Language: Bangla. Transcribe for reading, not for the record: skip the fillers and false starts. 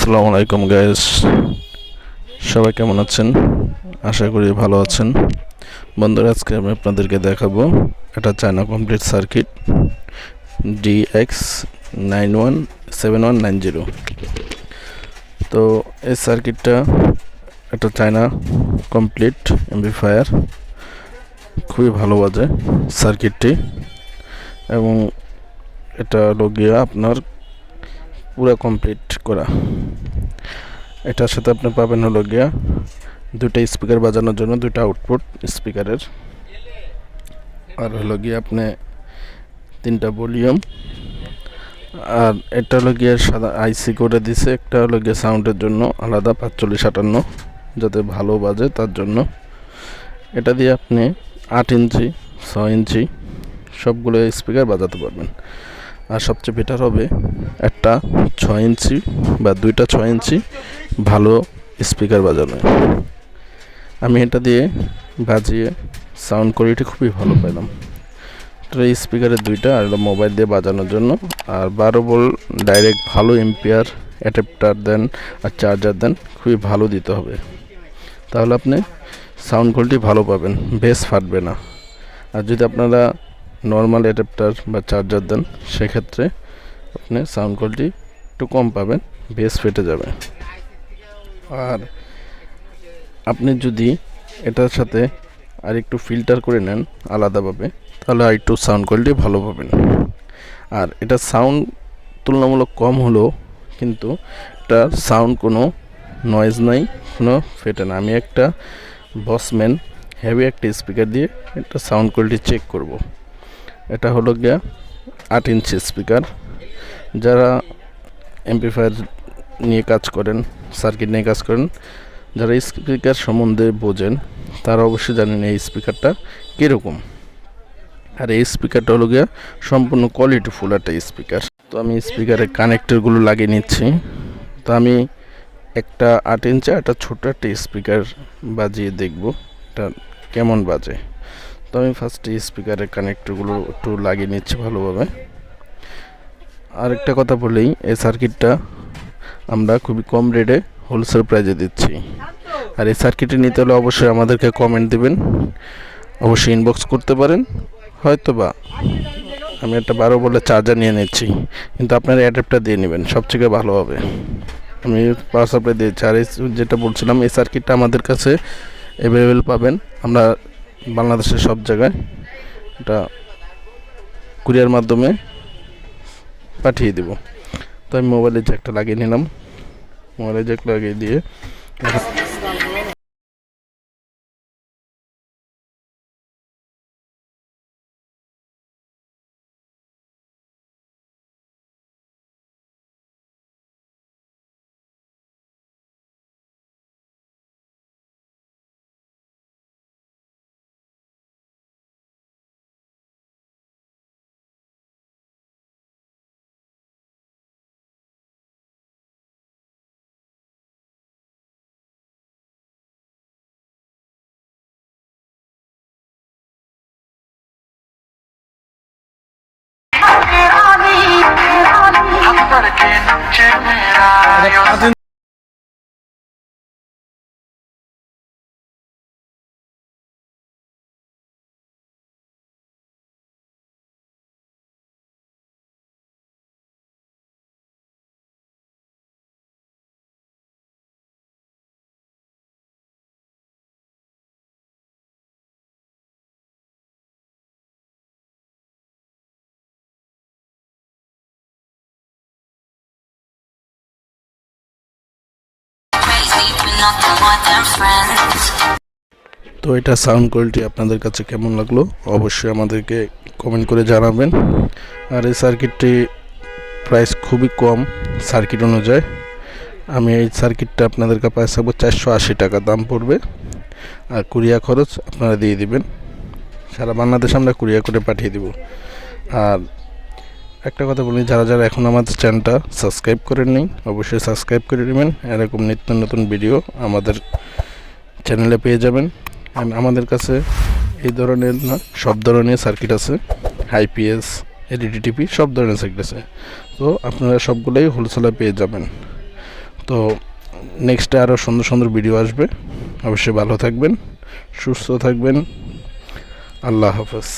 আসসালামু আলাইকুম গাইস, সবাই কেমন আছেন? আশা করি ভালো আছেন। বন্ধুরা, আজকে আমি আপনাদেরকে দেখাবো এটা চায়না কমপ্লিট সার্কিট DX717790। তো এই সার্কিটটা এটা চায়না কমপ্লিট অ্যাম্পলিফায়ার, খুবই ভালো বাজে সার্কিটটি, এবং এটা লগিয়া আপনার পুরো কমপ্লিট করা। এটার সাথে আপনি পাবেন হলো গিয়া দুইটা স্পিকার বাজানোর জন্য দুইটা আউটপুট স্পিকারের, আর হলো গিয়া আপনি তিনটা ভলিউম, আর এটা হলো গিয়া সাদা আইসি করে দিছে। একটা হলো গিয়া সাউন্ডের জন্য আলাদা 4558 যাতে ভালো বাজে তার জন্য। এটা দিয়ে আপনি 8 ইঞ্চি 6 ইঞ্চি সবগুলো স্পিকার বাজাতে পারবেন। আর সবচেয়ে বেটার হবে একটা 6 ইঞ্চি বা দুইটা 6 ইঞ্চি ভালো স্পিকার বাজানো। আমি এটা দিয়ে বাজিয়ে সাউন্ড কোয়ালিটি খুবই ভালো পেলাম। এই স্পিকারের দুইটা, আর মোবাইল দিয়ে বাজানোর জন্য। আর 12 ভোল্ট ডাইরেক্ট ভালো এম্পিয়ার অ্যাডাপ্টার দেন আর চার্জার দেন, খুবই ভালো দিতে হবে, তাহলে আপনি সাউন্ড কোয়ালিটি ভালো পাবেন, বেস ফাটবে না। আর যদি আপনারা নর্মাল অ্যাডাপ্টার বা চার্জার দেন সেক্ষেত্রে আপনি সাউন্ড কোয়ালিটি একটু কম পাবেন, বেস ফেটে যাবে। আর আপনি যদি এটার সাথে আর একটু ফিল্টার করে নেন আলাদাভাবে, তাহলে আর একটু সাউন্ড কোয়ালিটি ভালো পাবেন। আর এটা সাউন্ড তুলনামূলক কম হলেও কিন্তু এটার সাউন্ড কোনো নয়েজ নাই, কোনো ফেটে না। আমি একটা বসম্যান হেভি একটা স্পিকার দিয়ে একটা সাউন্ড কোয়ালিটি চেক করব। এটা হলো গিয়া 8 ইঞ্চি স্পিকার। যারা অ্যাম্পলিফায়ার নিয়ে কাজ করেন, সার্কিট নিয়ে কাজ করেন, যারা স্পিকার সম্বন্ধে বোঝেন, তারা অবশ্যই জানেন এই স্পিকারটা কীরকম। আর এই স্পিকারটা হলো গিয়া সম্পূর্ণ কোয়ালিটিফুল একটা স্পিকার। তো আমি স্পিকারের কানেক্টরগুলো লাগিয়ে নিচ্ছি। তো আমি একটা 8 ইঞ্চি একটা ছোটো একটা স্পিকার বাজিয়ে দেখব এটা কেমন বাজে। তো আমি ফার্স্টে স্পিকারের কানেক্টরগুলো একটু লাগিয়ে নিচ্ছি ভালোভাবে। আরেকটা কথা বলেই, এই সার্কিটটা আমরা খুবই কম রেটে হোলসেল প্রাইজে দিচ্ছি। আর এই সার্কিটটি নিতে হলে অবশ্যই আমাদেরকে কমেন্ট দিবেন, অবশ্যই ইনবক্স করতে পারেন। হয়তো বা আমি একটা 12 ভোল্টের চার্জার নিয়ে নিচ্ছি, কিন্তু আপনার অ্যাডাপ্টার দিয়ে নেবেন, সবথেকে ভালো হবে। আমি পাওয়ার সাপ্লাই দিয়েছি। আর যেটা বলছিলাম, এই সার্কিটটা আমাদের কাছে অ্যাভেলেবেল পাবেন, আমরা বাংলাদেশের সব জায়গায় এটা কুরিয়ার মাধ্যমে পাঠিয়ে দেব। তো আমি মোবাইলে জ্যাকটা লাগিয়ে নিলাম, মোবাইলে জ্যাক লাগিয়ে দিয়ে তো এটা সাউন্ড কোয়ালিটি আপনাদের কাছে কেমন লাগলো অবশ্যই আমাদেরকে কমেন্ট করে জানাবেন। আর এই সার্কিটটি প্রাইস খুবই কম সার্কিট অনুযায়ী। আমি এই সার্কিটটা আপনাদের কাছে প্রাইস থাকবো 480 টাকা দাম পড়বে। আর কুরিয়ার খরচ আপনারা দিয়ে দিবেন, সারা বাংলাদেশ আমরা কুরিয়ার করে পাঠিয়ে দেব। আর একটা কথা বলি, যারা যারা এখন আমাদের চ্যানেলটা সাবস্ক্রাইব করেননি অবশ্যই সাবস্ক্রাইব করে নেবেন। এরকম নিত্য নতুন ভিডিও আমাদের চ্যানেলে পেয়ে যাবেন। আর আমাদের কাছে এই ধরনের না, সব ধরনের সার্কিট আছে, আইপিএস, এলইডি টিভি, সব ধরনের সার্কিট আছে। তো আপনারা সবগুলোই হোলসেলে পেয়ে যাবেন। তো নেক্সটে আরও সুন্দর সুন্দর ভিডিও আসবে। অবশ্যই ভালো থাকবেন, সুস্থ থাকবেন। আল্লাহ হাফেজ।